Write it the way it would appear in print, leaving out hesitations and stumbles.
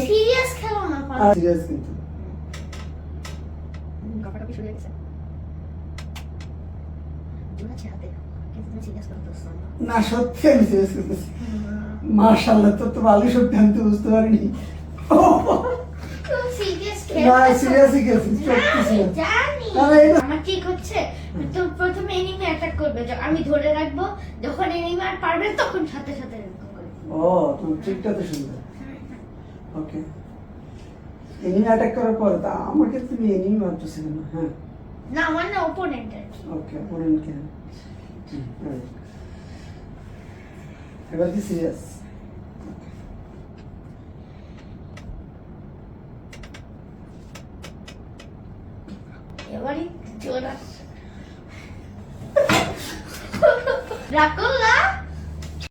Serious খেলো না, serious কিন্তু কাটাকাটি শুরু হয়ে গেছে। জোড়াচ্ছে হাতে, কিন্তু তুমি সিরিয়াস করতেছো না। না সত্যি আমি সিরিয়াস করতেছি। মাশাআল্লাহ, তো ভালো সত্যি, আমি তো বুঝতে পারিনি। সিরিয়াস না সিরিয়াসই গেছি, সত্যি সিরিয়াস। জানি আমার ঠিক হচ্ছে। তো প্রথমে এনিমি অ্যাটাক করবে, আমি ধরে রাখবো, যখন এনিমি আর পারবে তখন সাথে সাথে এরকম করে। ও তুমি ট্রিকটা তো সুন্দর। ওকে, এনিমি অ্যাটাক করার পর তা আমাকে তুমি এনিমি ভাবতেছ কেন? হ্যাঁ না, আমার না অপোনেন্টের। ওকে, অপোনেন্ট কেন? এবার কি সিরিয়াস? এবারই জোর আসছে। রাগ করলা?